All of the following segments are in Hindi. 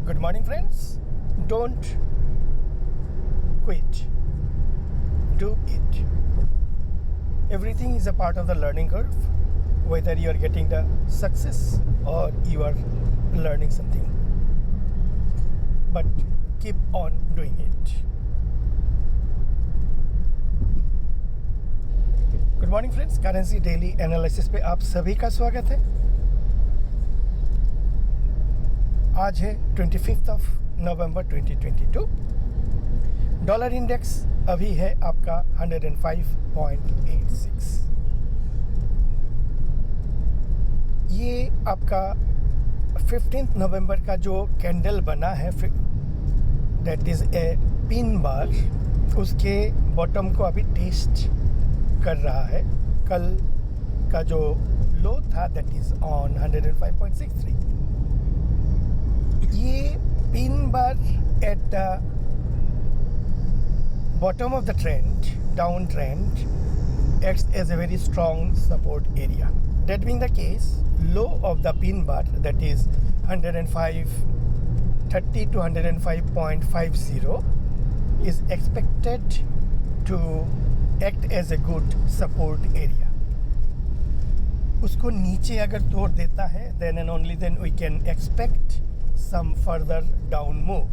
Good morning, friends. Don't quit. Do it. Everything is a part of the learning curve, whether you are getting the success or you are learning something. But keep on doing it. Good morning friends, currency daily analysis पे आप सभी का स्वागत है। आज है 25 नवंबर 2022। डॉलर इंडेक्स अभी है आपका 105.86। ये आपका 15 नवंबर का जो कैंडल बना है, that is a pin bar, उसके बॉटम को अभी टेस्ट कर रहा है। कल का जो लो था दैट इज़ ऑन 105.63। ये pin bar at the bottom of the trend, downtrend, acts as a very strong support area. That being the case, low of the pin bar, that is 105.30 to 105.50, is expected to act as a good support area. उसको नीचे अगर तोड़ देता है, then and only then we can expect some further down move.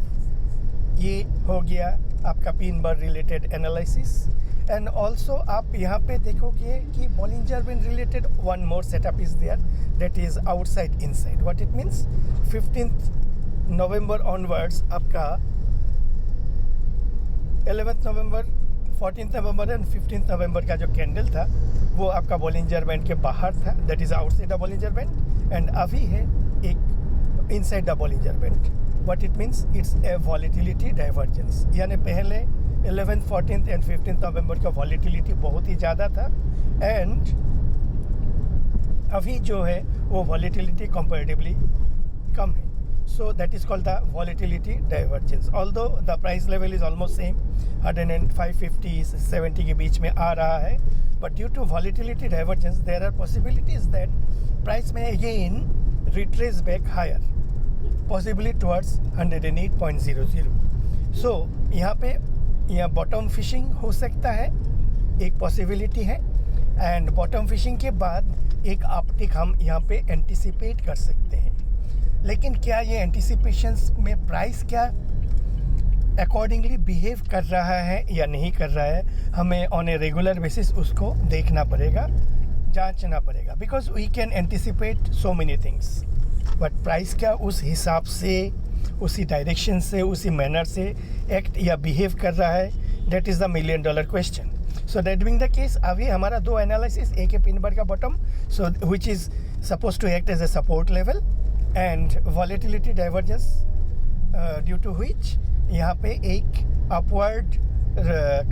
ये हो गया आपका pin bar related analysis. And also आप यहाँ पे देखोगे कि Bollinger band related one more setup is there, that is outside inside. What it means, 15 November onwards आपका 11 नवंबर, 14 नवंबर एंड 15 नवंबर का जो कैंडल था वो आपका बॉलिंजर बैंड के बाहर था, that is outside the Bollinger band. And अभी है एक inside the Bollinger band. What it means, it's a volatility divergence, यानी पहले 11th, 14th एंड 15th नवंबर का वॉलीटिलिटी बहुत ही ज़्यादा था, एंड अभी जो है वो वॉलीटिलिटी कंपैरेटिवली कम है। So that is called the volatility divergence. Although the price level is almost same, 105.50 70 के बीच में आ रहा है, but due to volatility divergence there are possibilities that price में again retrace back higher, possibly towards 108.00. So यहाँ पे बॉटम फिशिंग हो सकता है, एक पॉसिबिलिटी है। एंड बॉटम फिशिंग के बाद एक अपटिक हम यहाँ पे एंटिसिपेट कर सकते हैं। लेकिन क्या ये एंटिसिपेशंस में प्राइस क्या अकॉर्डिंगली बिहेव कर रहा है या नहीं कर रहा है, हमें ऑन ए रेगुलर बेसिस उसको देखना पड़ेगा, जांचना पड़ेगा। Because we can anticipate so many things, but price क्या उस हिसाब से, उसी डायरेक्शन से, उसी मैनर से एक्ट या बिहेव कर रहा है, that is the $1 million question. So that being the case, अभी हमारा दो एनालिसिस, एक है पिन बार का bottom, so which is suppose to act as a support level, and volatility divergence due to which यहाँ पे एक अपवर्ड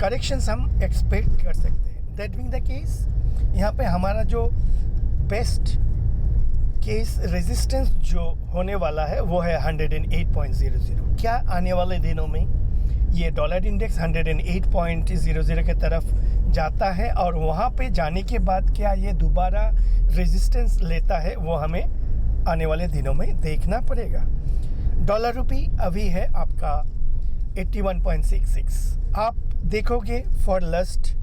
करेक्शंस हम एक्सपेक्ट कर सकते हैं। दैट बीइंग द केस, यहाँ पे हमारा जो बेस्ट केस रेजिस्टेंस जो होने वाला है वो है 108.00। क्या आने वाले दिनों में ये डॉलर इंडेक्स 108.00 के तरफ जाता है, और वहाँ पे जाने के बाद क्या ये दोबारा रेजिस्टेंस लेता है, वो हमें आने वाले दिनों में देखना पड़ेगा। डॉलर रुपी अभी है आपका 81.66। आप देखोगे फॉर लास्ट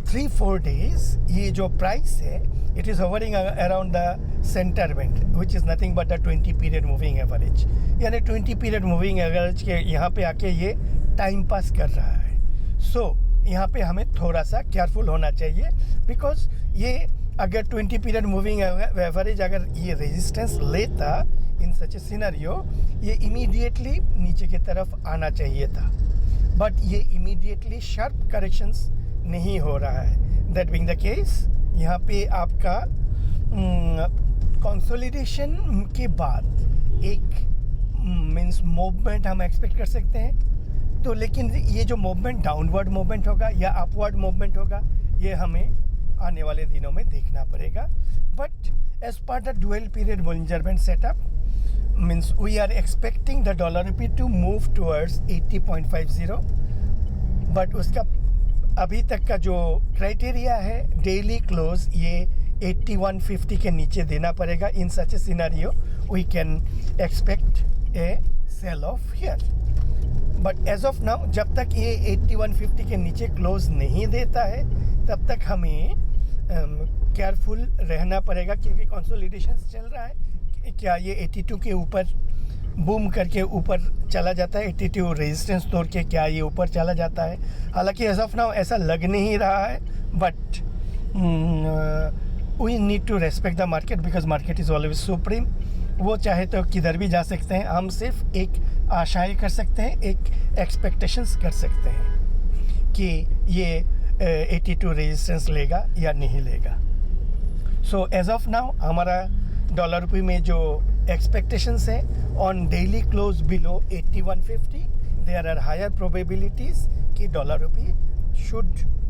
3-4 days ये जो प्राइस है, it is hovering around the centre band, which is nothing but the 20 period moving average. यानी 20 पीरियड मूविंग एवरेज के यहाँ पे आके ये टाइम पास कर रहा है। सो यहाँ पे हमें थोड़ा सा केयरफुल होना चाहिए, बिकॉज ये अगर 20 पीरियड मूविंग एवरेज अगर ये रेजिस्टेंस लेता इन सच ए सिनेरियो, ये इमीडिएटली नीचे की तरफ आना चाहिए था, बट ये इमीडिएटली शार्प करेक्शंस नहीं हो रहा है। दैट बीइंग द केस, यहाँ पे आपका कंसोलिडेशन के बाद एक मीन्स मूवमेंट हम एक्सपेक्ट कर सकते हैं। तो लेकिन ये जो मूवमेंट डाउनवर्ड मूवमेंट होगा या अपवर्ड मूवमेंट होगा, ये हमें आने वाले दिनों में देखना पड़ेगा। But as part the dual period Bollinger band setup, means we are expecting the dollar rupee to move towards 80.50, but उसका अभी तक का जो क्राइटेरिया है डेली क्लोज ये 8150 के नीचे देना पड़ेगा। In such a scenario we can expect a sell off here. But as of now जब तक ये 8150 के नीचे क्लोज नहीं देता है तब तक हमें केयरफुल रहना पड़ेगा, क्योंकि कंसोलिडेशन चल रहा है। क्या ये 82 के ऊपर बूम करके ऊपर चला जाता है, 82 रेजिस्टेंस तोड़ के क्या ये ऊपर चला जाता है? हालांकि एज ऑफ नाउ ऐसा लग नहीं रहा है, but we need to respect the market because market is always supreme. वो चाहे तो किधर भी जा सकते हैं, हम सिर्फ एक आशाएं कर सकते हैं, एक एक्सपेक्टेशंस कर सकते हैं कि ये 82 रेजिस्टेंस लेगा या नहीं लेगा। सो एज ऑफ नाउ हमारा डॉलर रुपये में जो एक्सपेक्टेशंस है on daily close below 8150, there are higher probabilities कि डॉलर रुपये शुड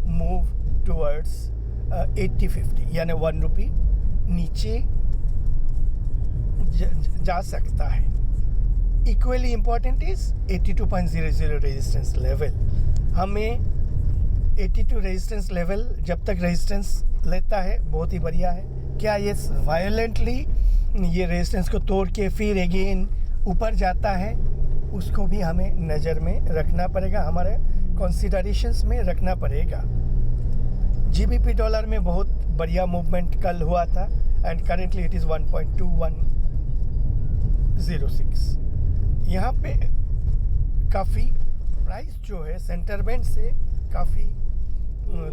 मूव टूवर्ड्स 8050, यानी 1 रुपये नीचे जा सकता है। Equally important is 82.00 resistance level. हमें 82 रेजिस्टेंस लेवल जब तक रेजिस्टेंस लेता है बहुत ही बढ़िया है। क्या ये वायलेंटली ये रेजिस्टेंस को तोड़ के फिर अगेन ऊपर जाता है, उसको भी हमें नज़र में रखना पड़ेगा, हमारे कंसिडरेशंस में रखना पड़ेगा। GBP डॉलर में बहुत बढ़िया मूवमेंट कल हुआ था एंड करेंटली इट इज़ 1.2106। यहाँ पे काफ़ी प्राइस जो है सेंटर बैंड से काफ़ी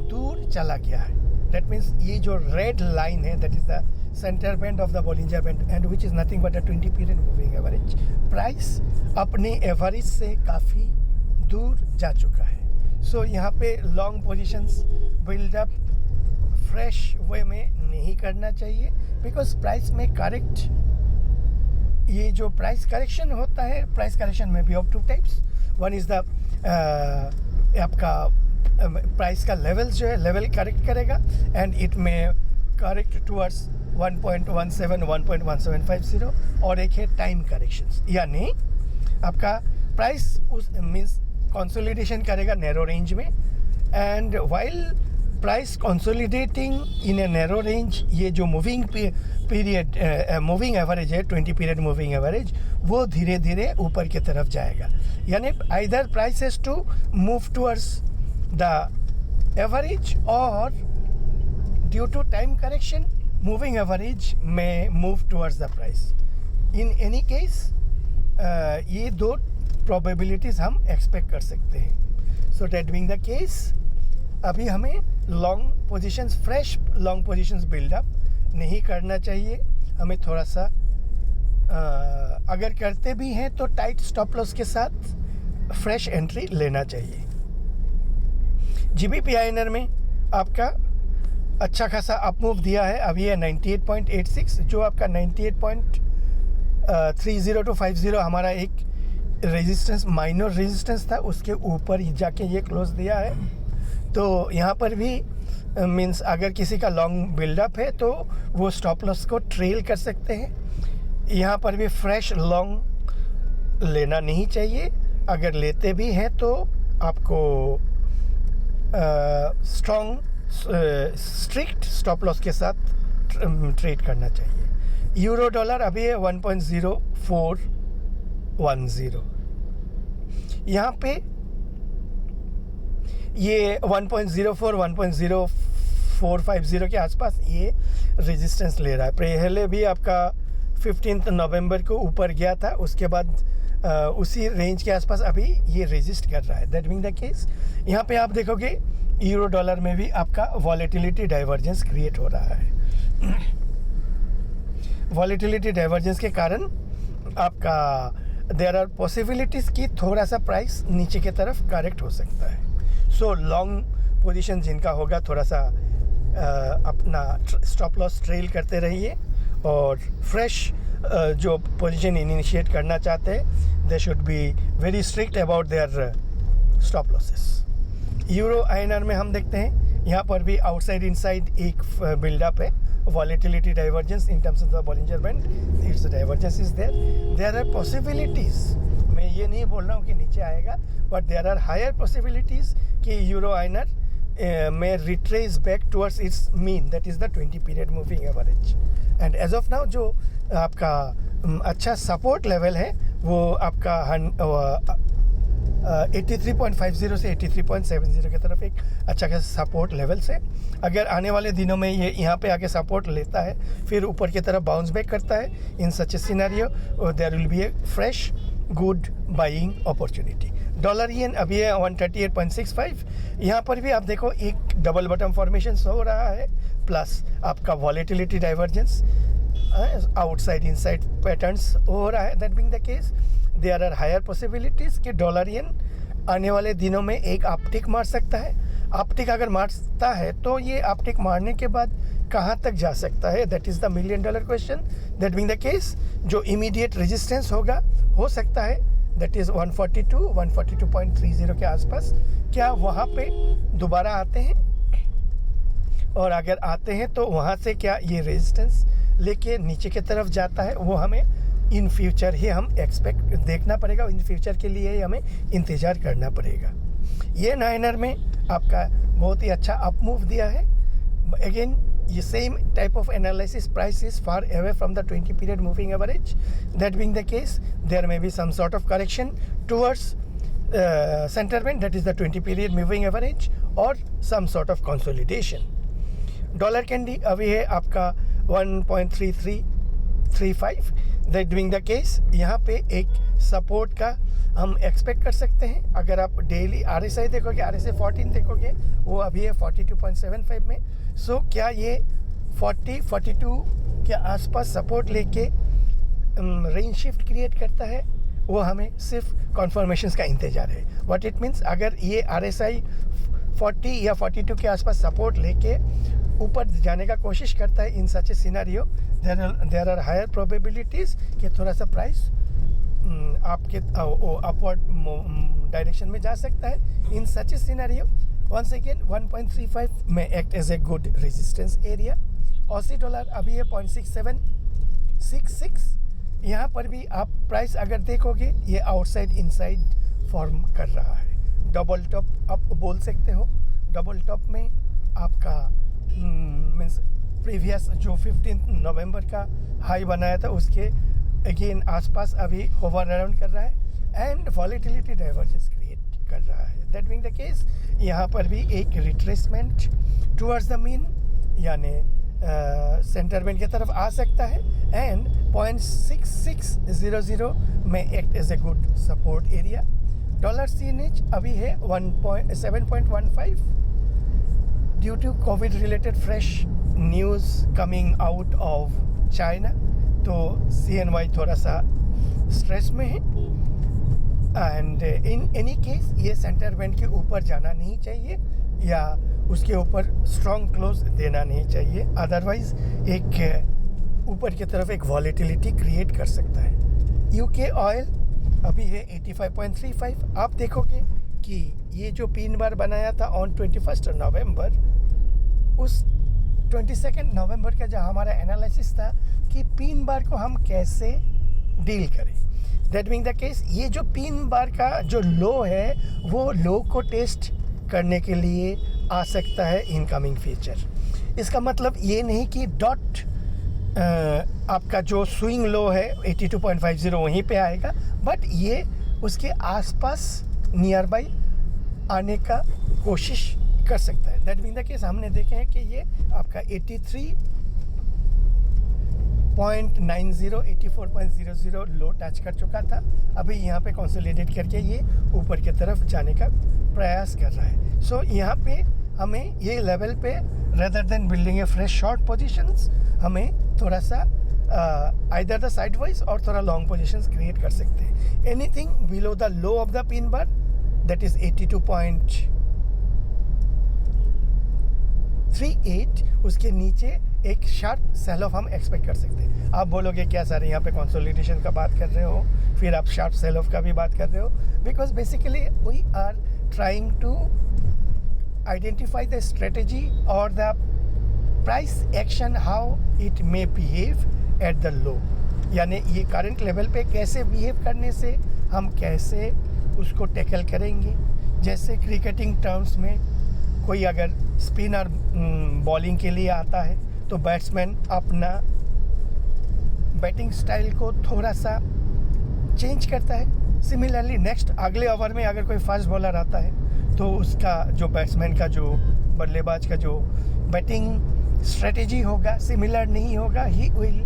दूर चला गया है। दैट मीन्स ये जो रेड लाइन है that is the centre band of the Bollinger band and which is nothing but a 20 period moving average. Price अपने एवरेज से काफ़ी दूर जा चुका है। सो यहाँ पे लॉन्ग पोजीशंस बिल्डअप फ्रेश वे में नहीं करना चाहिए, बिकॉज प्राइस में करेक्ट ये जो प्राइस करेक्शन होता है, प्राइस करेक्शन में भी of two types. One is the आपका प्राइस का लेवल्स जो है लेवल करेक्ट करेगा एंड इट में करेक्ट टूवर्ड्स 1.17 1.1750, और एक है टाइम करेक्शंस, यानी आपका प्राइस उस मीन्स कंसोलिडेशन करेगा नैरो रेंज में, and while price consolidating in a narrow range, ये जो मूविंग पीरियड मूविंग एवरेज है 20 पीरियड मूविंग एवरेज, वो धीरे धीरे ऊपर की तरफ जाएगा। यानी either price has to move towards the average और due to time correction moving average में move towards the price. In any case ये दो प्रोबेबिलिटीज़ हम एक्सपेक्ट कर सकते हैं। So that being the case अभी हमें long positions, fresh long positions buildup नहीं करना चाहिए। हमें थोड़ा सा अगर करते भी हैं तो टाइट स्टॉप लॉस के साथ फ्रेश एंट्री लेना चाहिए। GBP INR में आपका अच्छा खासा अप मूव दिया है, अभी है 98.86, जो आपका 98.30 to 50 हमारा एक रेजिस्टेंस, माइनर रेजिस्टेंस था, उसके ऊपर ही जाके ये क्लोज दिया है। तो यहाँ पर भी मीन्स अगर किसी का लॉन्ग बिल्डअप है तो वो स्टॉप लॉस को ट्रेल कर सकते हैं। यहाँ पर भी फ्रेश लॉन्ग लेना नहीं चाहिए, अगर लेते भी हैं तो आपको स्ट्रॉन्ग स्ट्रिक्ट स्टॉप लॉस के साथ ट्रेड करना चाहिए। यूरो डॉलर अभी है 1.0410, यहाँ पे ये 1.04 1.0450 के आसपास ये रेजिस्टेंस ले रहा है। पहले भी आपका 15 नवंबर को ऊपर गया था, उसके बाद उसी रेंज के आसपास अभी ये रेजिस्ट कर रहा है। दैट बीइंग द केस यहाँ पे आप देखोगे यूरो डॉलर में भी आपका वॉलेटिलिटी डाइवर्जेंस क्रिएट हो रहा है। वॉलेटिलिटी डाइवर्जेंस के कारण आपका देयर आर पॉसिबिलिटीज़ कि थोड़ा सा प्राइस नीचे की तरफ करेक्ट हो सकता है। सो लॉन्ग पोजीशन जिनका होगा थोड़ा सा अपना स्टॉप लॉस ट्रेल करते रहिए, और फ्रेश जो पोजीशन इनिशिएट करना चाहते हैं they should be very strict about their stop losses. Euro INR में हम देखते हैं यहाँ पर भी आउटसाइड इनसाइड एक बिल्डअप है, volatility divergence in terms of the Bollinger band, it's divergence is there are possibilities. मैं ये नहीं बोल रहा हूँ कि नीचे आएगा, but there are higher possibilities कि यूरो INR में retrace back towards its mean, that is the 20 period moving average. And as of now जो आपका अच्छा सपोर्ट लेवल है वो आपका 83.50 से 83.70 की तरफ एक अच्छा खासा सपोर्ट लेवल से अगर आने वाले दिनों में ये यहाँ पे आके सपोर्ट लेता है फिर ऊपर की तरफ बाउंस बैक करता है, in such a scenario there will be a fresh good buying opportunity. Dollar yen अभी है 138.65। यहाँ पर भी आप देखो एक डबल बटन फॉर्मेशन हो रहा है प्लस आपका volatility divergence outside inside patterns हो रहा है। That being the case there are higher possibilities कि डॉलर येन आने वाले दिनों में एक अपटिक मार सकता है। अपटिक अगर मारता है तो ये अपटिक मारने के बाद कहाँ तक जा सकता है, that is the $1 million question. That being the case जो इमीडिएट रेजिस्टेंस होगा हो सकता है दैट इज़ 142.30 के आसपास। क्या वहाँ पे दोबारा आते हैं, और अगर आते हैं तो वहाँ से क्या ये रेजिस्टेंस लेके नीचे की तरफ जाता है, वो हमें इन फ्यूचर ही हम एक्सपेक्ट देखना पड़ेगा। इन फ्यूचर के लिए ही हमें इंतज़ार करना पड़ेगा। ये 9R में आपका बहुत ही अच्छा अप मूव दिया है। अगेन ये same type of analysis, price is far away from the 20 period moving average. That being the case there may be some sort of correction towards centre band, that is the 20 period moving average, और some sort of consolidation. Dollar कैंडी अभी है आपका 1.3335। दैट बीइंग द केस यहाँ पे एक सपोर्ट का हम एक्सपेक्ट कर सकते हैं। अगर आप डेली RSI देखोगे, RSI 14 देखोगे, वो अभी है 42.75 में। सो क्या ये 42 के आसपास सपोर्ट लेके रेंज शिफ्ट क्रिएट करता है, वो हमें सिर्फ कॉन्फर्मेशंस का इंतज़ार है। व्हाट इट मीन्स, अगर ये RSI 40 या 42 के आसपास सपोर्ट लेके ऊपर जाने का कोशिश करता है, in such a scenario there are higher probabilities कि थोड़ा सा प्राइस आपके अपवर्ड डायरेक्शन में जा सकता है। In such a scenario once again 1.35 में act as a good resistance area. Aussie dollar अभी है 0.6766। यहाँ पर भी आप प्राइस अगर देखोगे ये आउटसाइड इनसाइड फॉर्म कर रहा है। डबल टॉप आप बोल सकते हो। डबल टॉप में आपका मीन्स प्रीवियस जो 15 नवंबर का हाई बनाया था उसके अगेन आसपास अभी होवर अराउंड कर रहा है एंड वॉलेटिलिटी डाइवर्जेंस क्रिएट कर रहा है। दैट बीइंग द केस यहाँ पर भी एक रिट्रेसमेंट टुवर्ड्स द मीन यानी सेंटर बैंड की तरफ आ सकता है एंड 0.6600 में act as a good support area. Dollar CNH अभी है 7.15 due to Covid related fresh news coming out of China. तो CNY थोड़ा सा स्ट्रेस में है एंड इन एनी केस ये सेंटर बैंड के ऊपर जाना नहीं चाहिए या उसके ऊपर स्ट्रॉन्ग क्लोज देना नहीं चाहिए, अदरवाइज एक ऊपर की तरफ एक वॉलेटिलिटी क्रिएट कर सकता है। UK ऑयल अभी है 85.35। आप देखोगे कि ये जो पिन बार बनाया था ऑन 21 नवंबर, उस 22 नवंबर का जो हमारा एनालिसिस था कि पिन बार को हम कैसे डील करें। दैट मीन द केस ये जो पिन बार का जो लो है वो लो को टेस्ट करने के लिए आ सकता है इनकमिंग फ्यूचर। इसका मतलब ये नहीं कि डॉट आपका जो स्विंग लो है 82.50 वहीं पे आएगा, बट ये उसके आसपास नियर बाई आने का कोशिश कर सकता है। दैट मीन द केस हमने देखे हैं कि ये आपका 83.90 84.00 लो टच कर चुका था, अभी यहाँ पे कंसोलिडेट करके ये ऊपर की तरफ जाने का प्रयास कर रहा है। सो यहाँ पे हमें ये लेवल पे रेदर देन बिल्डिंग ए फ्रेश शॉर्ट पोजीशंस हमें थोड़ा सा आइदर द साइडवाइज और थोड़ा लॉन्ग पोजीशंस क्रिएट कर सकते हैं। Anything below the low of the pin bar that is 82.38 उसके नीचे एक शार्प सेल ऑफ हम एक्सपेक्ट कर सकते हैं। आप बोलोगे क्या सर यहाँ पे कंसोलिडेशन का बात कर रहे हो, फिर आप शार्प सेल ऑफ का भी बात कर रहे हो, because basically we are trying to identify the strategy और the price action how it may behave at the low, यानी ये करंट लेवल पे कैसे बिहेव करने से हम कैसे उसको टैकल करेंगे। जैसे क्रिकेटिंग टर्म्स में कोई अगर स्पिनर बॉलिंग के लिए आता है तो बैट्समैन अपना बैटिंग स्टाइल को थोड़ा सा चेंज करता है। सिमिलरली नेक्स्ट अगले ओवर में अगर कोई फास्ट बॉलर आता है तो उसका जो बैट्समैन का जो बल्लेबाज का जो बैटिंग स्ट्रेटेजी होगा सिमिलर नहीं होगा। He will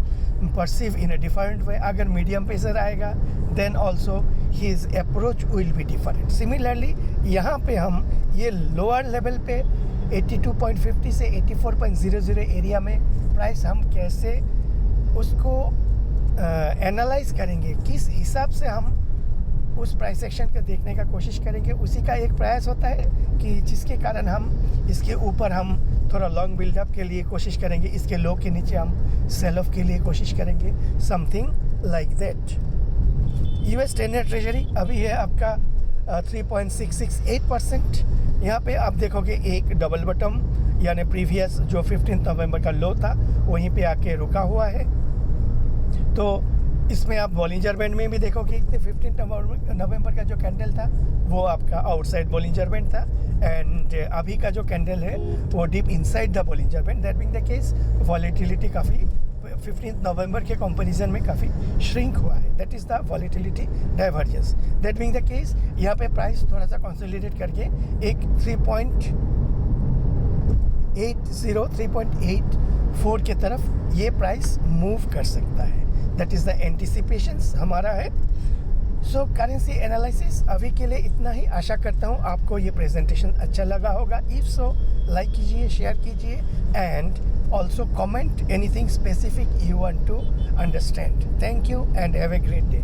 perceive in a different way. अगर मीडियम पेसर आएगा then also his approach will be different. Similarly यहाँ पे हम ये लोअर लेवल पे 82.50 से 84.00 एरिया में प्राइस हम कैसे उसको एनालाइज करेंगे, किस हिसाब से हम उस प्राइस सेक्शन को देखने का कोशिश करेंगे, उसी का एक प्रयास होता है कि जिसके कारण हम इसके ऊपर हम थोड़ा लॉन्ग बिल्डअप के लिए कोशिश करेंगे, इसके लो के नीचे हम सेल ऑफ के लिए कोशिश करेंगे, something like that. US 10-year treasury अभी है आपका 3.668%। यहाँ पे आप देखोगे एक डबल बटम यानी प्रीवियस जो 15 नवंबर का लो था वहीं पे आके रुका हुआ है। तो इसमें आप बॉलिंजर बैंड में भी देखोगे 15 नवंबर का जो कैंडल था वो आपका आउटसाइड बॉलिंजर बैंड था एंड अभी का जो कैंडल है वो deep inside the Bollinger band. That being the case volatility काफ़ी 15 नवंबर के कंपैरिजन में काफ़ी श्रिंक हुआ है। That is the volatility divergence. That being the case यहाँ पे प्राइस थोड़ा सा कंसोलिडेट करके एक 3.84 के तरफ ये प्राइस मूव कर सकता है। दैट इज़ द एंटिसिपेशंस हमारा है। सो करेंसी एनालिसिस अभी के लिए इतना ही। आशा करता हूँ आपको ये प्रेजेंटेशन अच्छा लगा होगा। इफ सो लाइक कीजिए, शेयर कीजिए and also comment anything specific you want to understand. Thank you and have a great day.